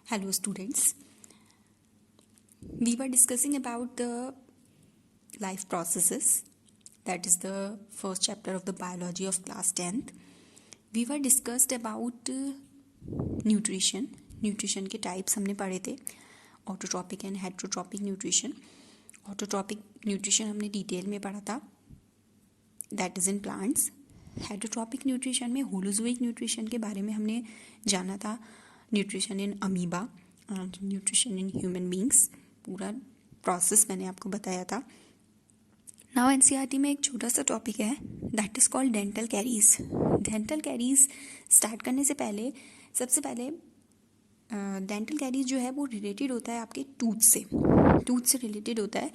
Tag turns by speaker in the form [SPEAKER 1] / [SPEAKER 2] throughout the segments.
[SPEAKER 1] Hello students, we were discussing about the life processes, that is the first chapter of the biology of class 10th. We were discussed about nutrition के types हमने पढ़े थे, autotrophic and heterotrophic nutrition. Autotrophic nutrition हमने detail में पढ़ा था, that is in plants. Heterotrophic nutrition में holozoic nutrition के बारे में हमने जाना था, nutrition in amoeba and nutrition in human beings. पूरा प्रोसेस मैंने आपको बताया था. नाउ एनसीईआरटी में एक छोटा सा टॉपिक है, that is called dental caries. Dental caries start करने से पहले सबसे पहले डेंटल कैरीज जो है वो रिलेटेड होता है आपके टूथ से रिलेटेड होता है.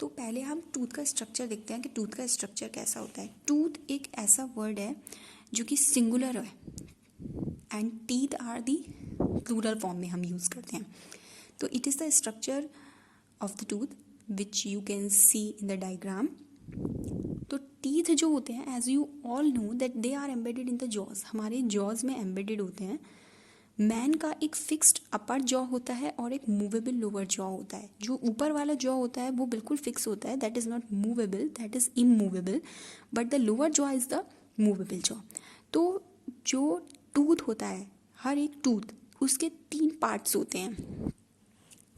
[SPEAKER 1] तो पहले हम टूथ का स्ट्रक्चर देखते हैं कि टूथ का स्ट्रक्चर कैसा होता है. टूथ एक ऐसा वर्ड है जो कि सिंगुलर है and teeth are the plural form में हम यूज़ करते हैं. तो it is the structure of the tooth which you can see in the diagram. तो टीथ जो होते हैं, as you all know that they are embedded in the jaws, हमारे जॉज में एम्बेडेड होते हैं. मैन का एक फिक्स्ड अपर जॉ होता है और एक मूवेबल लोअर जॉ होता है. जो ऊपर वाला जॉ होता है वो बिल्कुल फिक्स होता है, that is not movable, that is immovable, but the lower jaw is the movable jaw. तो जो टूथ होता है, हर एक टूथ उसके 3 पार्ट्स होते हैं,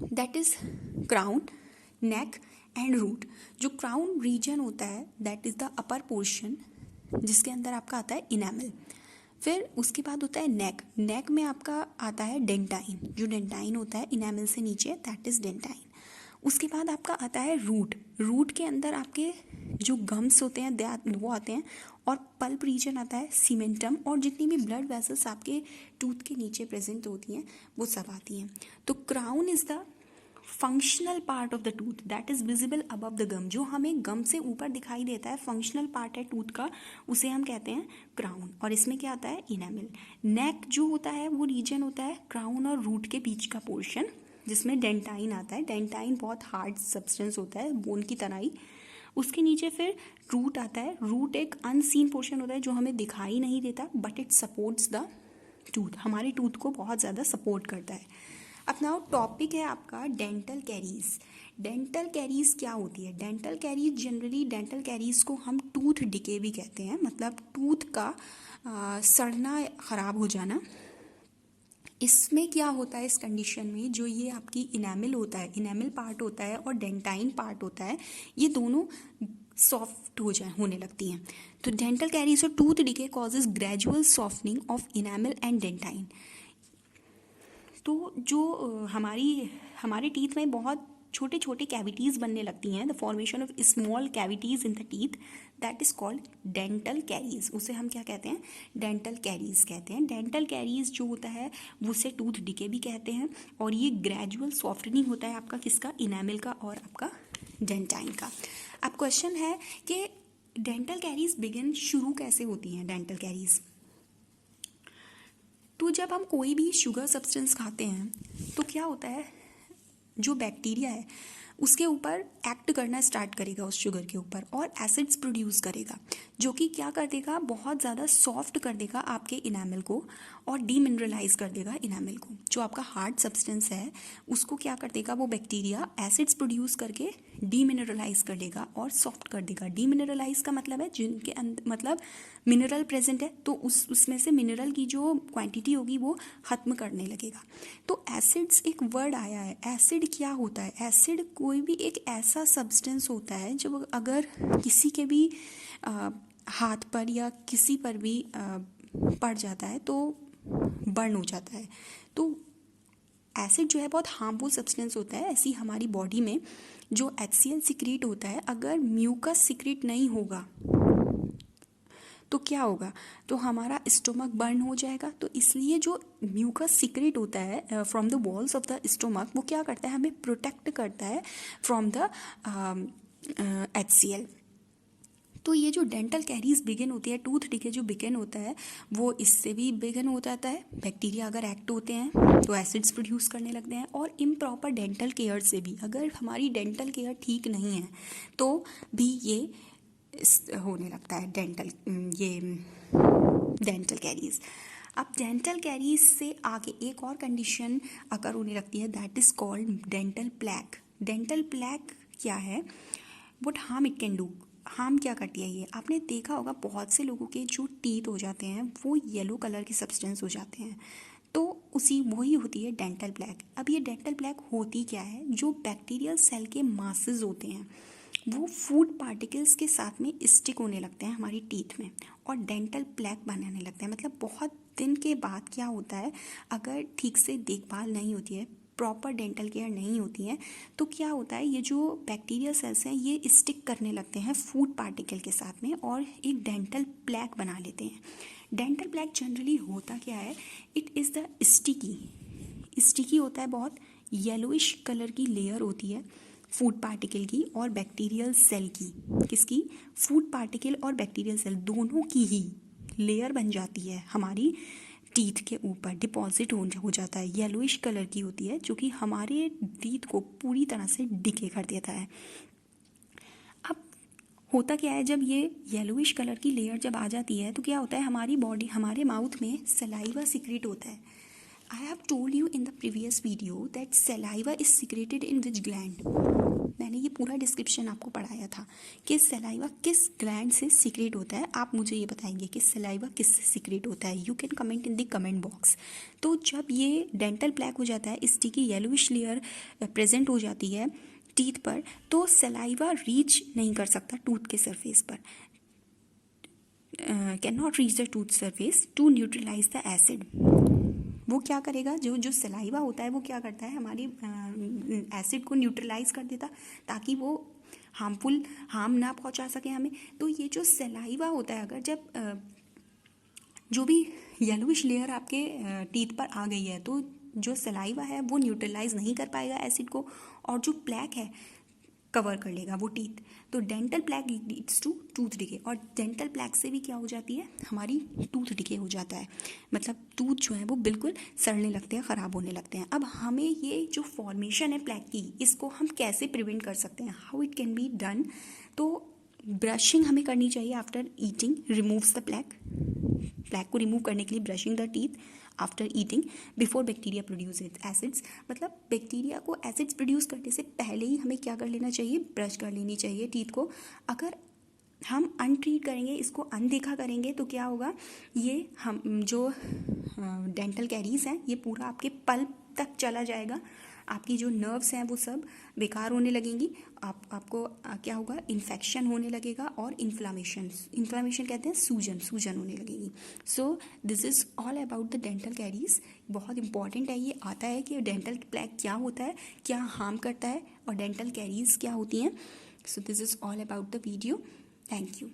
[SPEAKER 1] that is crown, neck and root. जो क्राउन रीजन होता है that is the upper portion जिसके अंदर आपका आता है इनेमल. फिर उसके बाद होता है नेक में आपका आता है डेंटाइन. जो डेंटाइन होता है इनेमल से नीचे, दैट इज़ डेंटाइन. उसके बाद आपका आता है रूट के अंदर आपके जो गम्स होते हैं वो आते हैं, और पल्प रीजन आता है, सीमेंटम, और जितनी भी ब्लड वेसल्स आपके टूथ के नीचे प्रेजेंट होती हैं वो सब आती हैं. तो crown is the functional part of the tooth that is visible above the gum. जो हमें गम से ऊपर दिखाई देता है, फंक्शनल पार्ट है टूथ का, उसे हम कहते हैं क्राउन. और इसमें क्या आता है, इनेमल. नेक जो होता है वो रीजन होता है क्राउन और रूट के बीच का पोर्शन, जिसमें डेंटाइन आता है. डेंटाइन बहुत हार्ड सब्सटेंस होता है, बोन की तरह ही. उसके नीचे फिर रूट आता है. रूट एक अनसीन पोर्शन होता है जो हमें दिखाई नहीं देता, but it supports the tooth, हमारे टूथ को बहुत ज़्यादा सपोर्ट करता है. अब नाउ टॉपिक है आपका डेंटल कैरीज. डेंटल कैरीज क्या होती है? Dental caries generally, dental caries को हम टूथ डिके भी कहते हैं, मतलब टूथ का सड़ना, ख़राब हो जाना. इसमें क्या होता है इस कंडीशन में, जो ये आपकी इनेमल होता है, इनेमल पार्ट होता है और डेंटाइन पार्ट होता है, ये दोनों सॉफ्ट होने लगती हैं. तो डेंटल कैरीज और tooth decay causes gradual softening of enamel and dentine. तो जो हमारे टीथ में बहुत छोटे छोटे कैविटीज़ बनने लगती हैं, the formation of small cavities in the teeth, that is called dental caries. उसे हम क्या कहते हैं, डेंटल कैरीज कहते हैं. डेंटल कैरीज जो होता है वो उसे टूथ डिके भी कहते हैं. और ये ग्रेजुअल सॉफ्टनिंग होता है आपका किसका, इनेमल का और आपका डेंटाइन का. अब क्वेश्चन है कि डेंटल कैरीज बिगिन, शुरू कैसे होती हैं डेंटल कैरीज. तो जब हम कोई भी शुगर सब्सटेंस खाते हैं तो क्या होता है, जो बैक्टीरिया है उसके ऊपर एक्ट करना स्टार्ट करेगा, उस शुगर के ऊपर, और एसिड्स प्रोड्यूस करेगा, जो कि क्या कर देगा, बहुत ज़्यादा सॉफ्ट कर देगा आपके इनेमल को और डीमिनरलाइज कर देगा इनेमल को. जो आपका हार्ड सब्सटेंस है उसको क्या कर देगा वो बैक्टीरिया, एसिड्स प्रोड्यूस करके डीमिनरलाइज कर देगा और सॉफ्ट कर देगा. डीमिनरलाइज का मतलब है जिनके अंदर मतलब मिनरल प्रेजेंट है, तो उसमें से मिनरल की जो क्वांटिटी होगी वो ख़त्म करने लगेगा. तो एसिड्स एक वर्ड आया है. एसिड क्या होता है, एसिड कोई भी एक ऐसा सब्सटेंस होता है जो अगर किसी के भी हाथ पर या किसी पर भी पड़ जाता है तो बर्न हो जाता है. तो एसिड जो है बहुत हार्मफुल सब्सटेंस होता है. ऐसी हमारी बॉडी में जो HCl सिक्रीट होता है, अगर म्यूकस सिक्रीट नहीं होगा तो क्या होगा, तो हमारा स्टोमक बर्न हो जाएगा. तो इसलिए जो म्यूकस सिक्रेट होता है from the walls of the stomach, वो क्या करता है, हमें प्रोटेक्ट करता है फ्रॉम द HCl. तो ये जो डेंटल कैरीज बिगिन होती है, टूथ डिके जो बिगिन होता है, वो इससे भी बिगिन हो जाता है. बैक्टीरिया अगर एक्ट होते हैं तो एसिड्स प्रोड्यूस करने लगते हैं, और इम्प्रॉपर डेंटल केयर से भी, अगर हमारी डेंटल केयर ठीक नहीं है तो भी ये होने लगता है डेंटल कैरीज. अब डेंटल कैरीज से आगे एक और कंडीशन अगर होने लगती है, that is called dental plaque. Dental plaque क्या है, what harm it can do, harm क्या करती है ये। आपने देखा होगा बहुत से लोगों के जो टीथ हो जाते हैं वो येलो कलर के सब्सटेंस हो जाते हैं, तो उसी वही होती है डेंटल प्लैक। अब ये डेंटल प्लैक होती क्या है, जो बैक्टीरियल सेल के मासेस होते हैं वो फूड पार्टिकल्स के साथ में स्टिक होने लगते हैं हमारी टीथ में और डेंटल प्लैक बनाने लगते हैं। मतलब बहुत दिन के बाद क्या होता है, अगर ठीक से देखभाल नहीं होती है, प्रॉपर डेंटल केयर नहीं होती है, तो क्या होता है, ये जो बैक्टीरियल सेल्स हैं ये स्टिक करने लगते हैं फूड पार्टिकल के साथ में और एक डेंटल प्लैक बना लेते हैं। डेंटल प्लैक जनरली होता क्या है, इट इज़ द स्टिकी होता है, बहुत येलोइश कलर की लेयर होती है फूड पार्टिकल की और बैक्टीरियल सेल की। किसकी, फूड पार्टिकल और बैक्टीरियल सेल दोनों की ही लेयर बन जाती है हमारी टीथ के ऊपर, डिपॉजिट हो जाता है, येलोइश कलर की होती है जो कि हमारे टीथ को पूरी तरह से डिके कर देता है। अब होता क्या है, जब ये येलोइश कलर की लेयर जब आ जाती है तो क्या होता है, हमारी बॉडी, हमारे माउथ में सलाइवा सिक्रेट होता है। I have told you in the previous video that saliva is secreted in which gland. मैंने ये पूरा डिस्क्रिप्शन आपको पढ़ाया था कि सलाइवा किस ग्लैंड से सीक्रेट होता है। आप मुझे ये बताएंगे कि सलाइवा किस से सीक्रेट होता है। You can comment in the comment box. तो जब ये डेंटल प्लैक हो जाता है, स्टिकी येलोइश लेयर प्रेजेंट हो जाती है टीथ पर, तो सलाइवा रीच नहीं कर सकता टूथ के सरफेस पर, can not reach the tooth surface to neutralize the acid. वो क्या करेगा, जो सलाइवा होता है वो क्या करता है, हमारी एसिड को न्यूट्रलाइज कर देता ताकि वो हार्म ना पहुंचा सके हमें। तो ये जो सलाइवा होता है, अगर जब जो भी येलोइश लेयर आपके टीथ पर आ गई है तो जो सलाइवा है वो न्यूट्रलाइज नहीं कर पाएगा एसिड को और जो प्लैक है कवर कर लेगा वो टीथ। तो dental plaque leads to tooth decay और डेंटल प्लैक से भी क्या हो जाती है, हमारी टूथ डिके हो जाता है, मतलब टूथ जो है वो बिल्कुल सड़ने लगते हैं, ख़राब होने लगते हैं। अब हमें ये जो फॉर्मेशन है प्लैक की, इसको हम कैसे प्रिवेंट कर सकते हैं, how it can be done. तो ब्रशिंग हमें करनी चाहिए after eating, removes the plaque को रिमूव करने के लिए brushing the teeth after eating before bacteria produce acids. मतलब बैक्टीरिया को एसिड्स प्रोड्यूस करने से पहले ही हमें क्या कर लेना चाहिए, ब्रश कर लेनी चाहिए टीथ को। अगर हम अनट्रीट करेंगे, इसको अनदेखा करेंगे, तो क्या होगा, ये हम जो डेंटल कैरीज हैं ये पूरा आपके पल्प तक चला जाएगा, आपकी जो नर्व्स हैं वो सब बेकार होने लगेंगी, आपको क्या होगा, इन्फेक्शन होने लगेगा और इन्फ्लामेशन कहते हैं सूजन होने लगेगी। So this is all about the dental caries. बहुत इंपॉर्टेंट है, ये आता है कि डेंटल प्लैक क्या होता है, क्या हार्म करता है और डेंटल कैरीज क्या होती हैं। So this is all about the video. Thank you.